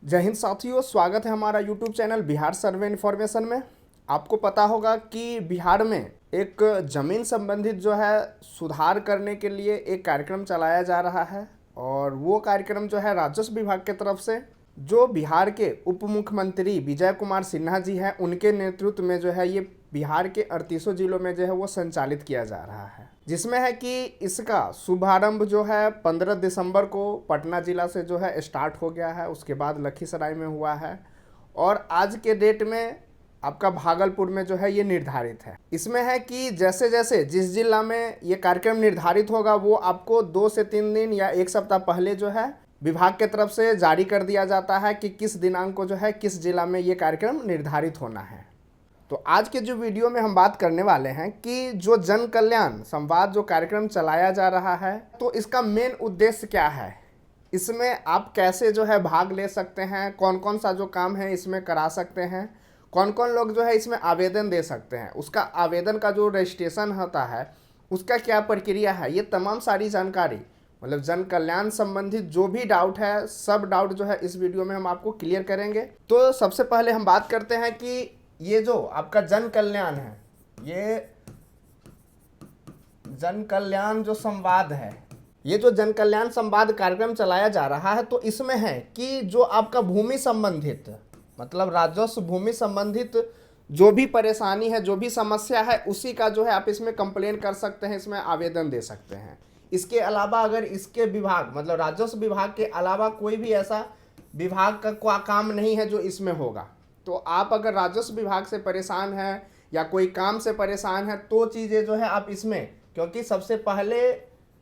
जय हिंद साथियों, स्वागत है हमारा यूट्यूब चैनल बिहार सर्वे इन्फॉर्मेशन में। आपको पता होगा कि बिहार में एक ज़मीन संबंधित जो है सुधार करने के लिए एक कार्यक्रम चलाया जा रहा है और वो कार्यक्रम जो है राजस्व विभाग की तरफ से जो बिहार के उप मुख्यमंत्री विजय कुमार सिन्हा जी हैं उनके नेतृत्व में जो है ये बिहार के 38 जिलों में जो है वो संचालित किया जा रहा है, जिसमें है कि इसका शुभारंभ जो है 15 दिसंबर को पटना ज़िला से जो है स्टार्ट हो गया है। उसके बाद लखीसराय में हुआ है और आज के डेट में आपका भागलपुर में जो है ये निर्धारित है। इसमें है कि जैसे जैसे जिस जिला में ये कार्यक्रम निर्धारित होगा वो आपको 2 से 3 दिन या 1 सप्ताह पहले जो है विभाग की तरफ से जारी कर दिया जाता है कि किस दिनांक को जो है किस जिला में ये कार्यक्रम निर्धारित होना है। तो आज के जो वीडियो में हम बात करने वाले हैं कि जो जन कल्याण संवाद जो कार्यक्रम चलाया जा रहा है तो इसका मेन उद्देश्य क्या है, इसमें आप कैसे जो है भाग ले सकते हैं, कौन कौन सा जो काम है इसमें करा सकते हैं, कौन कौन लोग जो है इसमें आवेदन दे सकते हैं, उसका आवेदन का जो रजिस्ट्रेशन होता है उसका क्या प्रक्रिया है, ये तमाम सारी जानकारी मतलब जन कल्याण संबंधित जो भी डाउट है सब डाउट जो है इस वीडियो में हम आपको क्लियर करेंगे। तो सबसे पहले हम बात करते हैं कि ये जो आपका जन कल्याण है, ये जन कल्याण जो संवाद है, ये जो जन कल्याण संवाद कार्यक्रम चलाया जा रहा है तो इसमें है कि जो आपका भूमि संबंधित मतलब राजस्व भूमि संबंधित जो भी परेशानी है, जो भी समस्या है, उसी का जो है आप इसमें कंप्लेन कर सकते हैं, इसमें आवेदन दे सकते हैं। इसके अलावा अगर इसके विभाग मतलब राजस्व विभाग के अलावा कोई भी ऐसा विभाग का काम नहीं है जो इसमें होगा, तो आप अगर राजस्व विभाग से परेशान हैं या कोई काम से परेशान है तो चीज़ें जो है आप इसमें, क्योंकि सबसे पहले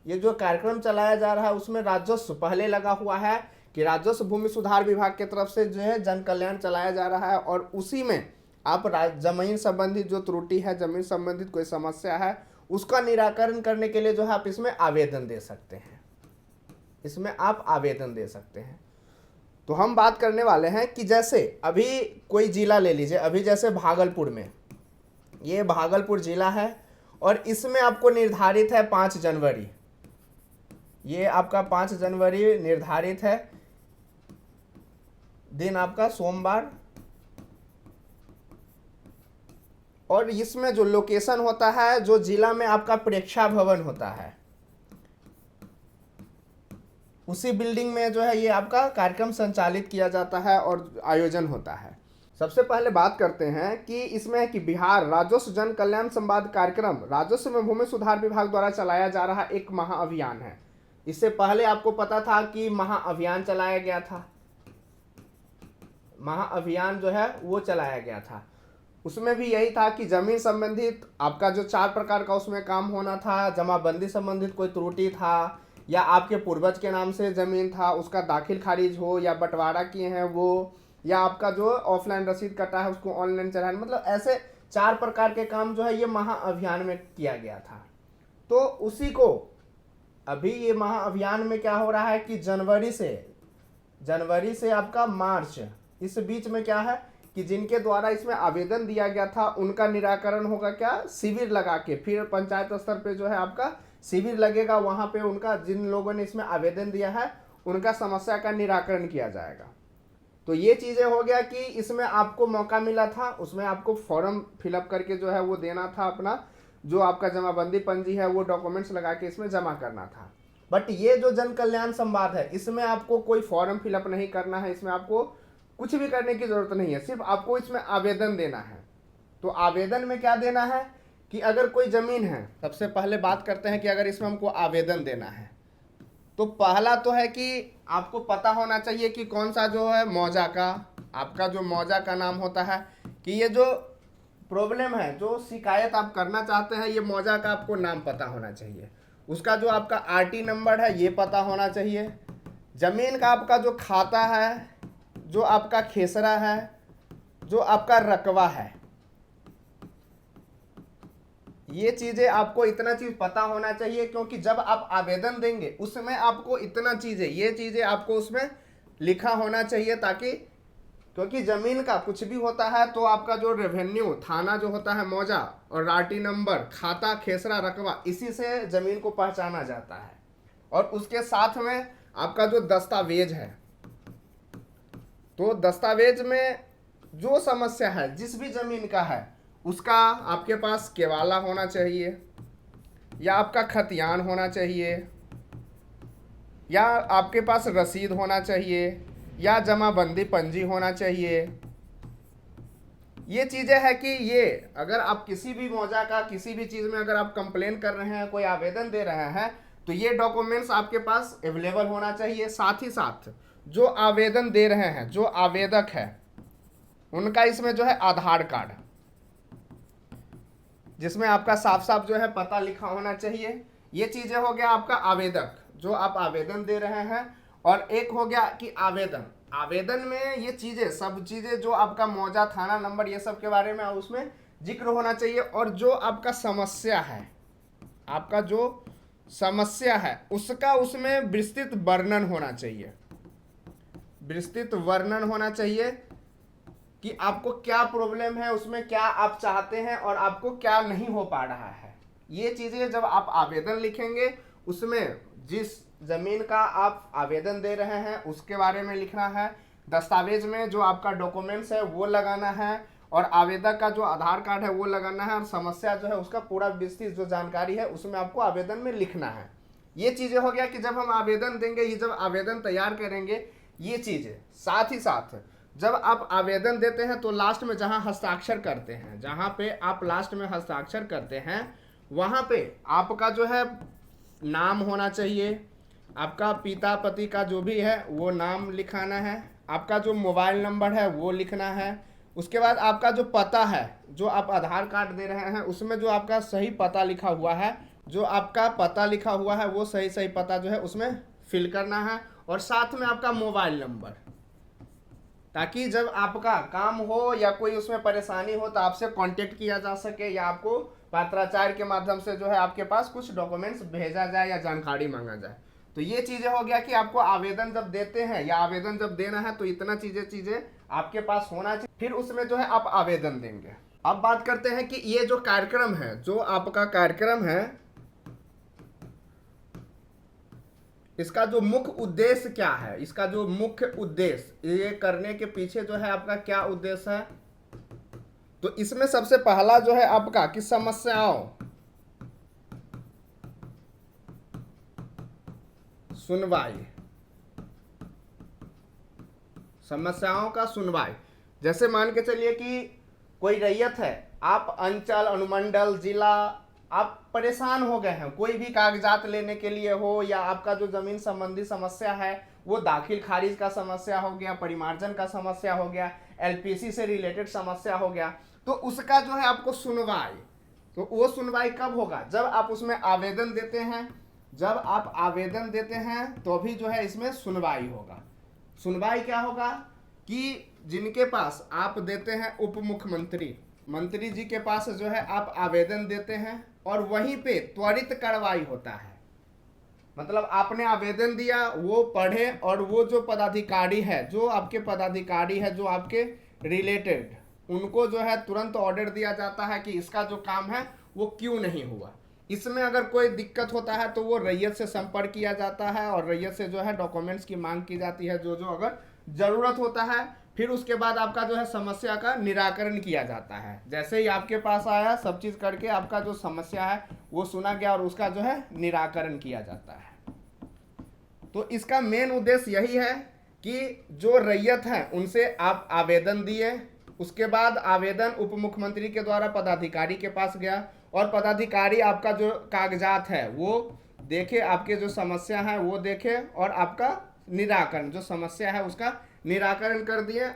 ये जो कार्यक्रम चलाया जा रहा है उसमें राजस्व पहले लगा हुआ है कि राजस्व भूमि सुधार विभाग की तरफ से जो है जन कल्याण चलाया जा रहा है और उसी में आप जमीन संबंधित जो त्रुटि है, जमीन संबंधित कोई समस्या है उसका निराकरण करने के लिए जो है आप इसमें आवेदन दे सकते हैं, इसमें आप आवेदन दे सकते हैं। तो हम बात करने वाले हैं कि जैसे अभी कोई जिला ले लीजिए, अभी जैसे भागलपुर में, ये भागलपुर जिला है और इसमें आपको निर्धारित है 5 जनवरी, ये आपका 5 जनवरी निर्धारित है, दिन आपका सोमवार, और इसमें जो लोकेशन होता है जो जिला में आपका प्रेक्षा भवन होता है उसी बिल्डिंग में जो है ये आपका कार्यक्रम संचालित किया जाता है और आयोजन होता है। सबसे पहले बात करते हैं कि इसमें है कि बिहार राजस्व जन कल्याण संवाद कार्यक्रम राजस्व में भूमि सुधार विभाग द्वारा चलाया जा रहा एक महाअभियान है। इससे पहले आपको पता था कि महाअभियान चलाया गया था, महाअभियान जो है वो चलाया गया था, उसमें भी यही था कि जमीन संबंधित आपका जो 4 प्रकार का उसमें काम होना था, जमाबंदी संबंधित कोई त्रुटि था या आपके पूर्वज के नाम से ज़मीन था उसका दाखिल खारिज हो या बंटवारा किए हैं वो, या आपका जो ऑफलाइन रसीद कटा है उसको ऑनलाइन चलाना, मतलब ऐसे 4 प्रकार के काम जो है ये महाअभियान में किया गया था। तो उसी को अभी ये महाअभियान में क्या हो रहा है कि जनवरी से आपका मार्च, इस बीच में क्या है कि जिनके द्वारा इसमें आवेदन दिया गया था उनका निराकरण होगा क्या, शिविर लगा के, फिर पंचायत स्तर पे जो है आपका शिविर लगेगा, वहाँ पे उनका जिन लोगों ने इसमें आवेदन दिया है उनका समस्या का निराकरण किया जाएगा। तो ये चीज़ें हो गया कि इसमें आपको मौका मिला था, उसमें आपको फॉर्म फिलअप करके जो है वो देना था, अपना जो आपका जमाबंदी पंजी है वो डॉक्यूमेंट्स लगा के इसमें जमा करना था। बट ये जो जन कल्याण संवाद है इसमें आपको कोई फॉर्म फिलअप नहीं करना है, इसमें आपको कुछ भी करने की ज़रूरत नहीं है, सिर्फ आपको इसमें आवेदन देना है। तो आवेदन में क्या देना है कि अगर कोई ज़मीन है, सबसे पहले बात करते हैं कि अगर इसमें हमको आवेदन देना है तो पहला तो है कि आपको पता होना चाहिए कि कौन सा जो है मौजा का, आपका जो मौजा का नाम होता है कि ये जो प्रॉब्लम है, जो शिकायत आप करना चाहते हैं, ये मौजा का आपको नाम पता होना चाहिए, उसका जो आपका आरटी नंबर है ये पता होना चाहिए, ज़मीन का आपका जो खाता है, जो आपका खेसरा है, जो आपका रकबा है, ये चीज़ें आपको इतना चीज़ पता होना चाहिए, क्योंकि जब आप आवेदन देंगे उसमें आपको इतना चीज़ें, ये चीज़ें आपको उसमें लिखा होना चाहिए, ताकि क्योंकि ज़मीन का कुछ भी होता है तो आपका जो रेवेन्यू थाना जो होता है मौजा और आरटी नंबर, खाता, खेसरा, रकबा, इसी से ज़मीन को पहचाना जाता है। और उसके साथ में आपका जो दस्तावेज है, तो दस्तावेज में जो समस्या है जिस भी जमीन का है उसका आपके पास केवाला होना चाहिए, या आपका खतियान होना चाहिए, या आपके पास रसीद होना चाहिए, या जमाबंदी पंजी होना चाहिए। ये चीज़ें हैं कि ये अगर आप किसी भी मौजा का किसी भी चीज़ में अगर आप कंप्लेन कर रहे हैं, कोई आवेदन दे रहे हैं, तो ये डॉक्यूमेंट्स आपके पास अवेलेबल होना चाहिए। साथ ही साथ जो आवेदन दे रहे हैं, जो आवेदक है, उनका इसमें जो है आधार कार्ड, जिसमें आपका साफ साफ जो है पता लिखा होना चाहिए। ये चीज़ें हो गया आपका आवेदक, जो आप आवेदन दे रहे हैं। और एक हो गया कि आवेदन, आवेदन में ये चीज़ें सब चीज़ें जो आपका मौजा, थाना नंबर, ये सब के बारे में उसमें जिक्र होना चाहिए। और जो आपका समस्या है, आपका जो समस्या है उसका उसमें विस्तृत वर्णन होना चाहिए, विस्तृत वर्णन होना चाहिए कि आपको क्या प्रॉब्लम है, उसमें क्या आप चाहते हैं और आपको क्या नहीं हो पा रहा है। ये चीज़ें जब आप आवेदन लिखेंगे उसमें जिस ज़मीन का आप आवेदन दे रहे हैं उसके बारे में लिखना है, दस्तावेज में जो आपका डॉक्यूमेंट्स है वो लगाना है, और आवेदक का जो आधार कार्ड है वो लगाना है, और समस्या जो है उसका पूरा विस्तृत जो जानकारी है उसमें आपको आवेदन में लिखना है। ये चीज़ें हो गया कि जब हम आवेदन देंगे, ये जब आवेदन तैयार करेंगे ये चीज़ें। साथ ही साथ जब आप आवेदन देते हैं तो लास्ट में जहां हस्ताक्षर करते हैं, जहां पे आप लास्ट में हस्ताक्षर करते हैं वहां पे आपका जो है नाम होना चाहिए, आपका पिता पति का जो भी है वो नाम लिखाना है, आपका जो मोबाइल नंबर है वो लिखना है। उसके बाद आपका जो पता है, जो आप आधार कार्ड दे रहे हैं उसमें जो आपका सही पता लिखा हुआ है, जो आपका पता लिखा हुआ है वो सही सही पता जो है उसमें फिल करना है। और साथ में आपका मोबाइल नंबर, ताकि जब आपका काम हो या कोई उसमें परेशानी हो तो आपसे कांटेक्ट किया जा सके, या आपको पत्राचार के माध्यम से जो है आपके पास कुछ डॉक्यूमेंट्स भेजा जाए या जानकारी मांगा जाए। तो ये चीज़ें हो गया कि आपको आवेदन जब देते हैं या आवेदन जब देना है तो इतना चीज़ें आपके पास होना चाहिए, फिर उसमें जो है आप आवेदन देंगे। अब बात करते हैं कि ये जो कार्यक्रम है, जो आपका कार्यक्रम है, इसका जो मुख्य उद्देश्य क्या है, इसका जो मुख्य उद्देश्य, ये करने के पीछे जो है आपका क्या उद्देश्य है। तो इसमें सबसे पहला जो है आपका कि समस्याओं, सुनवाई, समस्याओं का सुनवाई। जैसे मान के चलिए कि कोई रैयत है, आप अंचल, अनुमंडल, जिला, आप परेशान हो गए हैं कोई भी कागजात लेने के लिए हो, या आपका जो जमीन संबंधी समस्या है वो दाखिल खारिज का समस्या हो गया, परिमार्जन का समस्या हो गया, एलपीसी से रिलेटेड समस्या हो गया, तो उसका जो है आपको सुनवाई। तो वो सुनवाई कब होगा, जब आप उसमें आवेदन देते हैं। जब आप आवेदन देते हैं तो भी जो है इसमें सुनवाई होगा। सुनवाई क्या होगा कि जिनके पास आप देते हैं उप मुख्यमंत्री, मंत्री जी के पास जो है आप आवेदन देते हैं और वहीं पे त्वरित कार्रवाई होता है। मतलब आपने आवेदन दिया, वो पढ़े, और वो जो पदाधिकारी है, जो आपके पदाधिकारी है, जो आपके रिलेटेड, उनको जो है तुरंत ऑर्डर दिया जाता है कि इसका जो काम है वो क्यों नहीं हुआ। इसमें अगर कोई दिक्कत होता है तो वो रैयत से संपर्क किया जाता है और रैयत से जो है डॉक्यूमेंट्स की मांग की जाती है, जो जो अगर ज़रूरत होता है। फिर उसके बाद आपका जो है समस्या का निराकरण किया जाता है। जैसे ही आपके पास आया, सब चीज़ करके आपका जो समस्या है वो सुना गया और उसका जो है निराकरण किया जाता है। तो इसका मेन उद्देश्य यही है कि जो रैयत है उनसे आप आवेदन दिए, उसके बाद आवेदन उप मुख्यमंत्री के द्वारा पदाधिकारी के पास गया और पदाधिकारी आपका जो कागजात है वो देखे, आपके जो समस्या है वो देखे और आपका निराकरण, जो समस्या है उसका निराकरण कर दिए।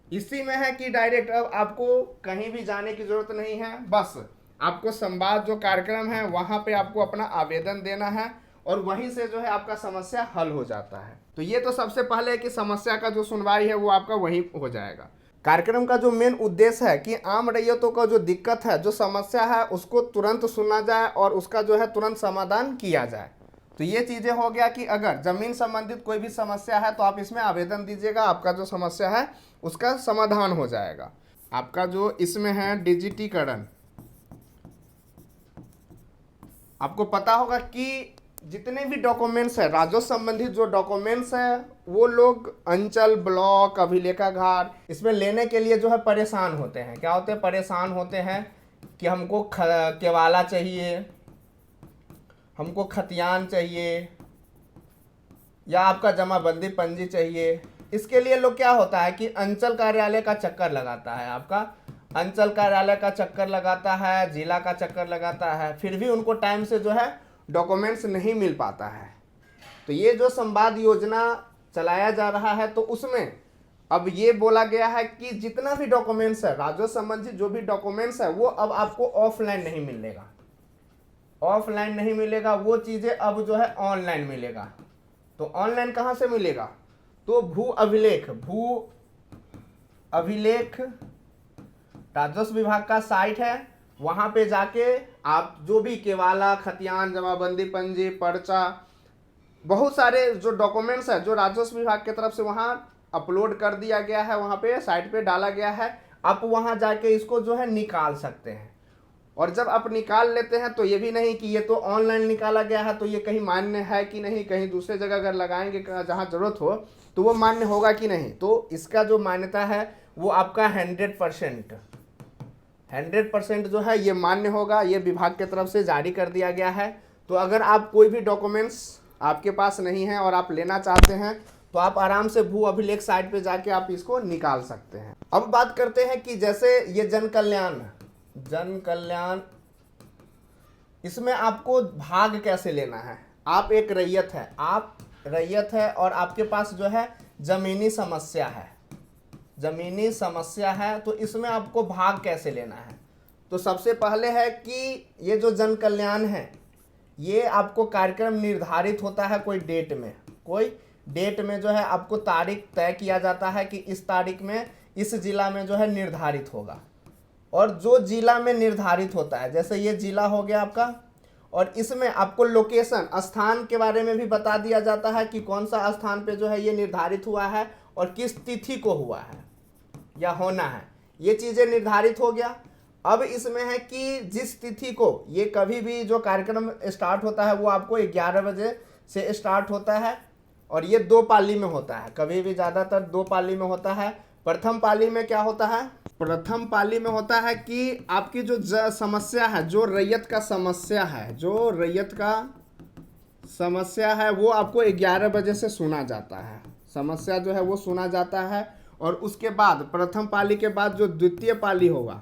इसी में है कि डायरेक्ट अब आपको कहीं भी जाने की जरूरत नहीं है, बस आपको संवाद जो कार्यक्रम है वहाँ पे आपको अपना आवेदन देना है और वहीं से जो है आपका समस्या हल हो जाता है। तो ये तो सबसे पहले कि समस्या का जो सुनवाई है वो आपका वहीं हो जाएगा। कार्यक्रम का जो मेन उद्देश्य है कि आम रैयतों का जो दिक्कत है, जो समस्या है, उसको तुरंत सुना जाए और उसका जो है तुरंत समाधान किया जाए। तो ये चीज़ें हो गया कि अगर ज़मीन संबंधित कोई भी समस्या है तो आप इसमें आवेदन दीजिएगा, आपका जो समस्या है उसका समाधान हो जाएगा। आपका जो इसमें है डिजिटीकरण, आपको पता होगा कि जितने भी डॉक्यूमेंट्स है राजस्व संबंधित जो डॉक्यूमेंट्स है वो लोग अंचल, ब्लॉक, अभिलेखागार इसमें लेने के लिए जो है परेशान होते हैं। क्या होते हैं? परेशान होते हैं कि हमको केवाला चाहिए, हमको खतियान चाहिए, या आपका जमाबंदी पंजी चाहिए। इसके लिए लोग क्या होता है कि अंचल कार्यालय का चक्कर लगाता है, आपका अंचल कार्यालय का चक्कर लगाता है, जिला का चक्कर लगाता है, फिर भी उनको टाइम से जो है डॉक्यूमेंट्स नहीं मिल पाता है। तो ये जो संवाद योजना चलाया जा रहा है तो उसमें अब ये बोला गया है कि जितना भी डॉक्यूमेंट्स है राजस्व संबंधी जो भी डॉक्यूमेंट्स है वो अब आपको ऑफलाइन नहीं मिलेगा, ऑफलाइन नहीं मिलेगा, वो चीज़ें अब जो है ऑनलाइन मिलेगा। तो ऑनलाइन कहाँ से मिलेगा? तो भू अभिलेख राजस्व विभाग का साइट है, वहाँ पे जाके आप जो भी केवाला, खतियान, जमाबंदी पंजी, पर्चा, बहुत सारे जो डॉक्यूमेंट्स है जो राजस्व विभाग की तरफ से वहाँ अपलोड कर दिया गया है, वहाँ पे साइट पे डाला गया है, आप वहाँ जाके इसको जो है निकाल सकते हैं। और जब आप निकाल लेते हैं तो ये भी नहीं कि ये तो ऑनलाइन निकाला गया है तो ये कहीं मान्य है कि नहीं, कहीं दूसरे जगह अगर लगाएंगे जहाँ ज़रूरत हो तो वो मान्य होगा कि नहीं। तो इसका जो मान्यता है वो आपका 100% जो है ये मान्य होगा, ये विभाग की तरफ से जारी कर दिया गया है। तो अगर आप कोई भी डॉक्यूमेंट्स आपके पास नहीं है और आप लेना चाहते हैं तो आप आराम से भू अभिलेख साइट पे जाके आप इसको निकाल सकते हैं। अब बात करते हैं कि जैसे ये जन कल्याण इसमें आपको भाग कैसे लेना है। आप एक रैयत है, और आपके पास जो है जमीनी समस्या है, तो इसमें आपको भाग कैसे लेना है। तो सबसे पहले है कि ये जो जन कल्याण है ये आपको कार्यक्रम निर्धारित होता है कोई डेट में जो है आपको तारीख तय किया जाता है कि इस तारीख में इस जिला में जो है निर्धारित होगा। और जो जिला में निर्धारित होता है, जैसे ये जिला हो गया आपका, और इसमें आपको लोकेशन, स्थान के बारे में भी बता दिया जाता है कि कौन सा स्थान पे जो है ये निर्धारित हुआ है और किस तिथि को हुआ है या होना है, ये चीज़ें निर्धारित हो गया। अब इसमें है कि जिस तिथि को ये कभी भी जो कार्यक्रम स्टार्ट होता है वो आपको 11 बजे से स्टार्ट होता है, और ये 2 पाली में होता है, कभी भी ज़्यादातर 2 पाली में होता है। प्रथम पाली में क्या होता है? प्रथम पाली में होता है कि आपकी जो समस्या है, जो रैयत का समस्या है वो आपको 11 बजे से सुना जाता है, समस्या जो है वो सुना जाता है। और उसके बाद प्रथम पाली के बाद जो द्वितीय पाली होगा,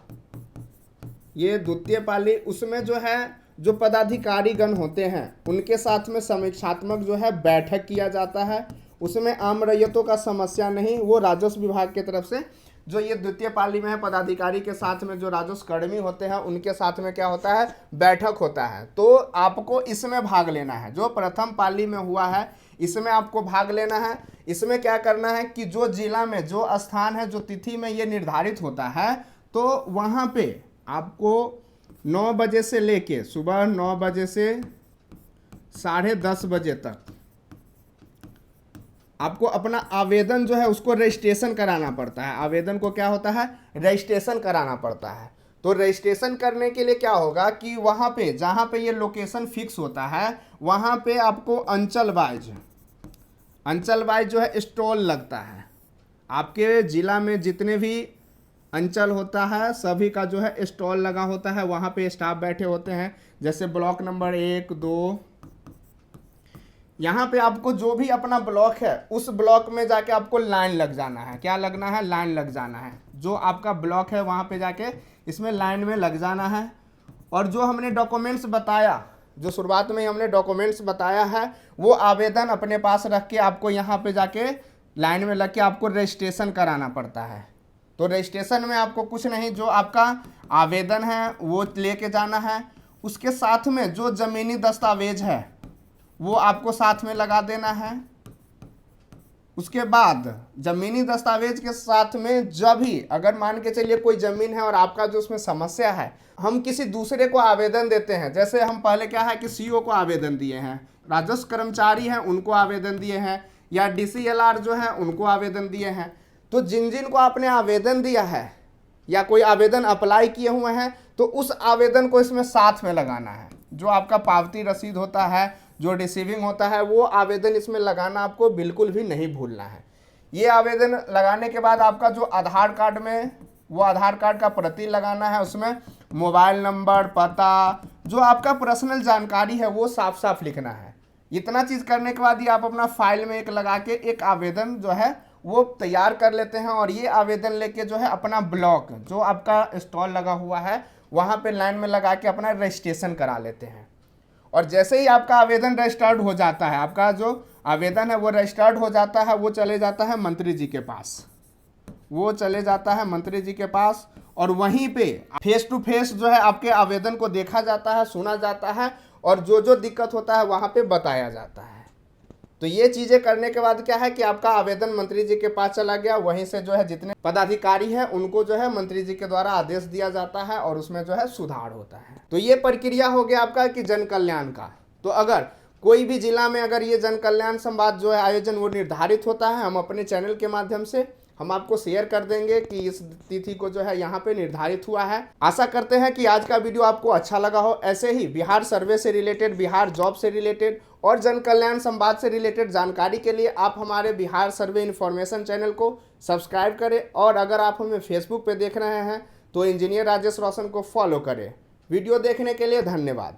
ये द्वितीय पाली, उसमें जो है जो पदाधिकारी गण होते हैं उनके साथ में समीक्षात्मक जो है बैठक किया जाता है। उसमें आम रैयतों का समस्या नहीं, वो राजस्व विभाग की तरफ से जो ये द्वितीय पाली में है पदाधिकारी के साथ में जो राजस्व कर्मी होते हैं उनके साथ में क्या होता है? बैठक होता है। तो आपको इसमें भाग लेना है, जो प्रथम पाली में हुआ है इसमें आपको भाग लेना है। इसमें क्या करना है कि जो जिला में जो स्थान है, जो तिथि में ये निर्धारित होता है, तो वहाँ पे आपको 9 बजे से लेके सुबह 9 बजे से 10:30 बजे तक आपको अपना आवेदन जो है उसको रजिस्ट्रेशन कराना पड़ता है। आवेदन को क्या होता है? रजिस्ट्रेशन कराना पड़ता है। तो रजिस्ट्रेशन करने के लिए क्या होगा कि वहाँ पे जहाँ पे ये लोकेशन फिक्स होता है वहाँ पे आपको अंचल वाइज जो है स्टॉल लगता है। आपके ज़िला में जितने भी अंचल होता है सभी का जो है स्टॉल लगा होता है, वहाँ पे स्टाफ बैठे होते हैं। जैसे ब्लॉक नंबर 1, 2, यहाँ पे आपको जो भी अपना ब्लॉक है उस ब्लॉक में जाके आपको लाइन लग जाना है। क्या लगना है? लाइन लग जाना है। जो आपका ब्लॉक है वहाँ पे जाके इसमें लाइन में लग जाना है। और जो हमने डॉक्यूमेंट्स बताया, जो शुरुआत में हमने डॉक्यूमेंट्स बताया है, वो आवेदन अपने पास रख के आपको यहाँ पे जाके लाइन में लग के आपको रजिस्ट्रेशन कराना पड़ता है। तो रजिस्ट्रेशन में आपको कुछ नहीं, जो आपका आवेदन है वो लेके जाना है। उसके साथ में जो ज़मीनी दस्तावेज है वो आपको साथ में लगा देना है। उसके बाद ज़मीनी दस्तावेज के साथ में जब भी अगर मान के चलिए कोई ज़मीन है और आपका जो उसमें समस्या है, हम किसी दूसरे को आवेदन देते हैं, जैसे हम पहले क्या है कि सीओ को आवेदन दिए हैं, राजस्व कर्मचारी हैं उनको आवेदन दिए हैं, या DCLR जो है उनको आवेदन दिए हैं। तो जिन जिन को आपने आवेदन दिया है या कोई आवेदन अप्लाई किए हुए हैं तो उस आवेदन को इसमें साथ में लगाना है। जो आपका पावती रसीद होता है, जो रिसीविंग होता है, वो आवेदन इसमें लगाना आपको बिल्कुल भी नहीं भूलना है। ये आवेदन लगाने के बाद आपका जो आधार कार्ड में, वो आधार कार्ड का प्रति लगाना है, उसमें मोबाइल नंबर, पता, जो आपका पर्सनल जानकारी है वो साफ साफ लिखना है। इतना चीज़ करने के बाद ही आप अपना फाइल में एक लगा के एक आवेदन जो है वो तैयार कर लेते हैं। और ये आवेदन लेके जो है अपना ब्लॉक, जो आपका स्टॉल लगा हुआ है, वहाँ पे लाइन में लगा के अपना रजिस्ट्रेशन करा लेते हैं। और जैसे ही आपका आवेदन रजिस्टर्ड हो जाता है, आपका जो आवेदन है वो रजिस्टर्ड हो जाता है, वो चले जाता है मंत्री जी के पास, वो चले जाता है मंत्री जी के पास। और वहीं पे फेस टू फेस जो है आपके आवेदन को देखा जाता है, सुना जाता है, और जो जो दिक्कत होता है वहाँ पे बताया जाता है। तो ये चीज़ें करने के बाद क्या है कि आपका आवेदन मंत्री जी के पास चला गया। वहीं से जो है जितने पदाधिकारी हैं उनको जो है मंत्री जी के द्वारा आदेश दिया जाता है और उसमें जो है सुधार होता है। तो ये प्रक्रिया हो गया आपका कि जन कल्याण का। तो अगर कोई भी जिला में अगर ये जन कल्याण संवाद जो है आयोजन वो निर्धारित होता है, हम अपने चैनल के माध्यम से हम आपको शेयर कर देंगे कि इस तिथि को जो है यहाँ पे निर्धारित हुआ है। आशा करते हैं कि आज का वीडियो आपको अच्छा लगा हो। ऐसे ही बिहार सर्वे से रिलेटेड, बिहार जॉब से रिलेटेड और जन कल्याण संवाद से रिलेटेड जानकारी के लिए आप हमारे बिहार सर्वे इन्फॉर्मेशन चैनल को सब्सक्राइब करें। और अगर आप हमें फेसबुक पे देख रहे हैं तो इंजीनियर राजेश रोशन को फॉलो करें। वीडियो देखने के लिए धन्यवाद।